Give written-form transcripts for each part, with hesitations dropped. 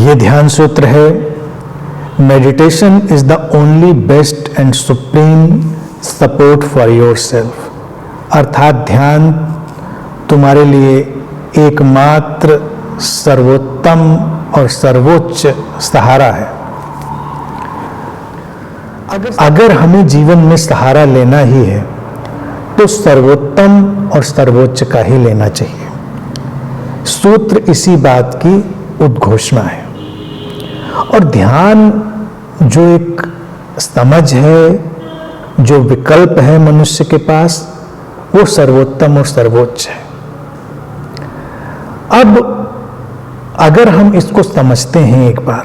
ये ध्यान सूत्र है, meditation is the only best and supreme support for your self. अर्थात ध्यान तुम्हारे लिए एकमात्र सर्वोत्तम और सर्वोच्च सहारा है। अगर हमें जीवन में सहारा लेना ही है तो सर्वोत्तम और सर्वोच्च का ही लेना चाहिए। सूत्र इसी बात की उद्घोषणा है। और ध्यान जो एक समझ है, जो विकल्प है मनुष्य के पास, वो सर्वोत्तम और सर्वोच्च है। अब अगर हम इसको समझते हैं एक बार,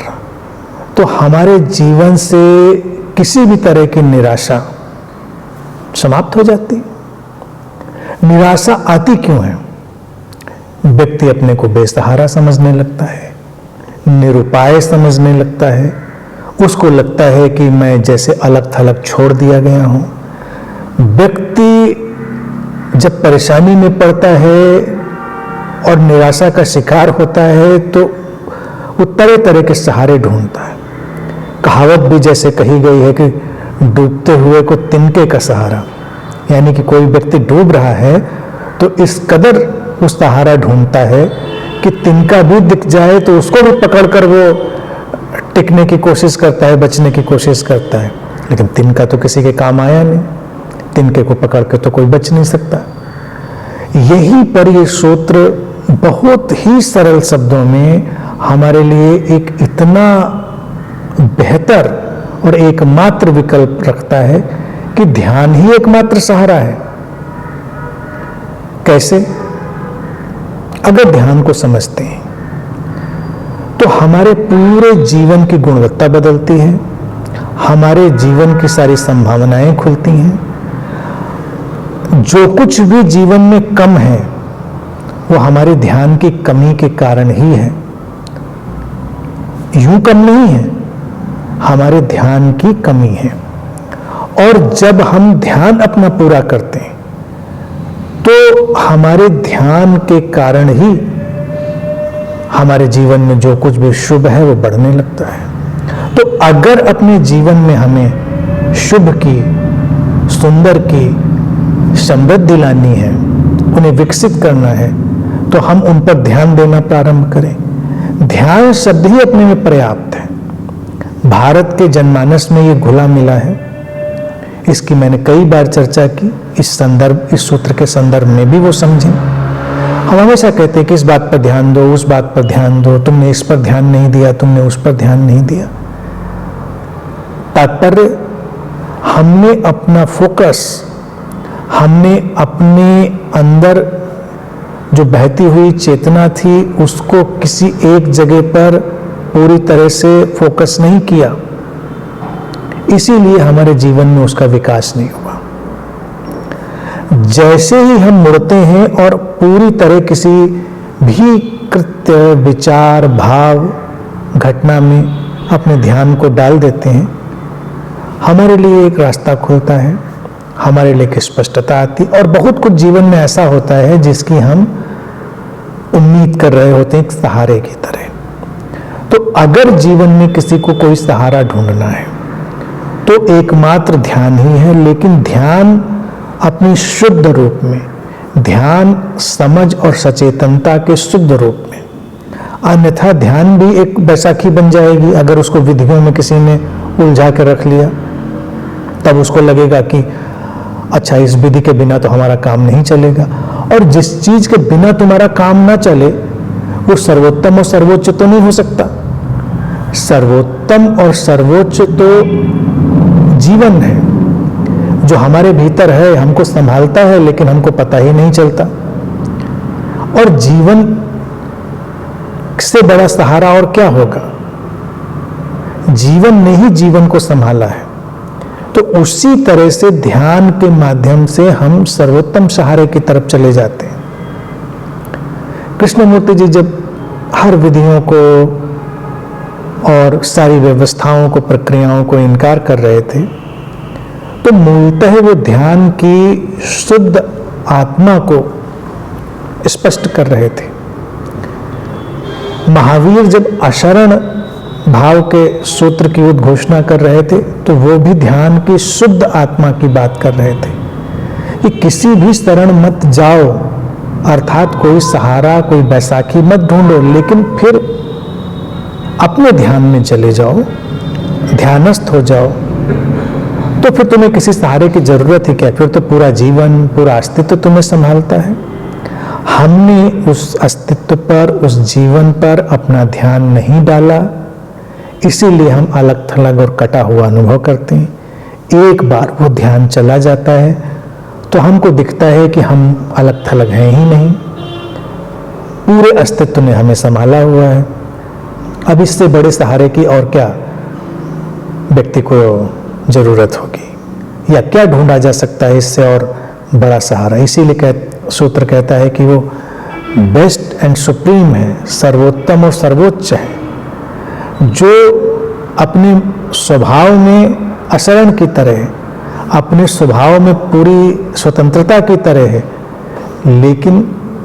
तो हमारे जीवन से किसी भी तरह की निराशा समाप्त हो जाती है। निराशा आती क्यों है? व्यक्ति अपने को बेसहारा समझने लगता है, निरुपाय समझने लगता है। उसको लगता है कि मैं जैसे अलग थलग छोड़ दिया गया हूं। व्यक्ति जब परेशानी में पड़ता है और निराशा का शिकार होता है तो वो तरह तरह के सहारे ढूंढता है। कहावत भी जैसे कही गई है कि डूबते हुए को तिनके का सहारा, यानी कि कोई व्यक्ति डूब रहा है तो इस कदर वो सहारा ढूंढता है कि तिनका भी दिख जाए तो उसको भी पकड़कर वो टिकने की कोशिश करता है, बचने की कोशिश करता है। लेकिन तिनका तो किसी के काम आया नहीं, तिनके को पकड़ के तो कोई बच नहीं सकता। यहीं पर ये सूत्र बहुत ही सरल शब्दों में हमारे लिए एक इतना बेहतर और एकमात्र विकल्प रखता है कि ध्यान ही एकमात्र सहारा है। कैसे? अगर ध्यान को समझते हैं तो हमारे पूरे जीवन की गुणवत्ता बदलती है, हमारे जीवन की सारी संभावनाएं खुलती हैं। जो कुछ भी जीवन में कम है वो हमारे ध्यान की कमी के कारण ही है। यूं कम नहीं है, हमारे ध्यान की कमी है। और जब हम ध्यान अपना पूरा करते हैं तो हमारे ध्यान के कारण ही हमारे जीवन में जो कुछ भी शुभ है वो बढ़ने लगता है। तो अगर अपने जीवन में हमें शुभ की, सुंदर की समृद्धि लानी है, उन्हें विकसित करना है, तो हम उन पर ध्यान देना प्रारंभ करें। ध्यान शब्द ही अपने में पर्याप्त है। भारत के जनमानस में ये घुला मिला है। इसकी मैंने कई बार चर्चा की। इस सूत्र के संदर्भ में भी वो समझें। हम हमेशा कहते हैं कि इस बात पर ध्यान दो, उस बात पर ध्यान दो, तुमने इस पर ध्यान नहीं दिया, तुमने उस पर ध्यान नहीं दिया। तात्पर्य, हमने अपना फोकस, हमने अपने अंदर जो बहती हुई चेतना थी उसको किसी एक जगह पर पूरी तरह से फोकस नहीं किया, इसीलिए हमारे जीवन में उसका विकास नहीं हुआ। जैसे ही हम मुड़ते हैं और पूरी तरह किसी भी कृत्य, विचार, भाव, घटना में अपने ध्यान को डाल देते हैं, हमारे लिए एक रास्ता खुलता है, हमारे लिए एक स्पष्टता आती। और बहुत कुछ जीवन में ऐसा होता है जिसकी हम उम्मीद कर रहे होते हैं, एक सहारे की तरह। तो अगर जीवन में किसी को कोई सहारा ढूंढना है तो एकमात्र ध्यान ही है। लेकिन ध्यान अपनी शुद्ध रूप में, ध्यान समझ और सचेतनता के शुद्ध रूप में। अन्यथा ध्यान भी एक बैसाखी बन जाएगी। अगर उसको विधियों में किसी ने उलझा कर रख लिया तब उसको लगेगा कि अच्छा, इस विधि के बिना तो हमारा काम नहीं चलेगा। और जिस चीज के बिना तुम्हारा काम ना चले वो सर्वोत्तम और सर्वोच्च तो नहीं हो सकता। सर्वोत्तम और सर्वोच्च तो जीवन है जो हमारे भीतर है, हमको संभालता है, लेकिन हमको पता ही नहीं चलता। और जीवन से बड़ा सहारा और क्या होगा? जीवन ने ही जीवन को संभाला है। तो उसी तरह से ध्यान के माध्यम से हम सर्वोत्तम सहारे की तरफ चले जाते हैं। कृष्णमूर्ति जी जब हर विधियों को और सारी व्यवस्थाओं को, प्रक्रियाओं को इनकार कर रहे थे, तो मूलतः वो ध्यान की शुद्ध आत्मा को स्पष्ट कर रहे थे। महावीर जब अशरण भाव के सूत्र की उद्घोषणा कर रहे थे तो वो भी ध्यान की शुद्ध आत्मा की बात कर रहे थे कि किसी भी शरण मत जाओ, अर्थात कोई सहारा, कोई बैसाखी मत ढूंढो, लेकिन फिर अपने ध्यान में चले जाओ, ध्यानस्थ हो जाओ। तो फिर तुम्हें किसी सहारे की जरूरत है क्या? फिर तो पूरा जीवन, पूरा अस्तित्व तुम्हें संभालता है। हमने उस अस्तित्व पर, उस जीवन पर अपना ध्यान नहीं डाला, इसीलिए हम अलग थलग और कटा हुआ अनुभव करते हैं। एक बार वो ध्यान चला जाता है तो हमको दिखता है कि हम अलग थलग हैं ही नहीं, पूरे अस्तित्व ने हमें संभाला हुआ है। अब इससे बड़े सहारे की और क्या व्यक्ति को जरूरत होगी, या क्या ढूंढा जा सकता है इससे और बड़ा सहारा। इसीलिए सूत्र कहता है कि वो बेस्ट एंड सुप्रीम है, सर्वोत्तम और सर्वोच्च है, जो अपने स्वभाव में अशरण की तरह, अपने स्वभाव में पूरी स्वतंत्रता की तरह है, लेकिन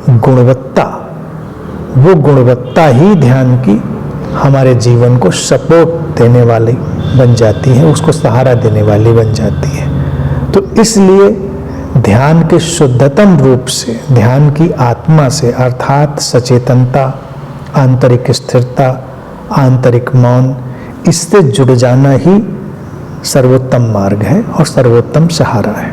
गुणवत्ता, वो गुणवत्ता ही ध्यान की हमारे जीवन को सपोर्ट देने वाली बन जाती है, उसको सहारा देने वाली बन जाती है। तो इसलिए ध्यान के शुद्धतम रूप से, ध्यान की आत्मा से, अर्थात सचेतनता, आंतरिक स्थिरता, आंतरिक मौन, इससे जुड़ जाना ही सर्वोत्तम मार्ग है और सर्वोत्तम सहारा है।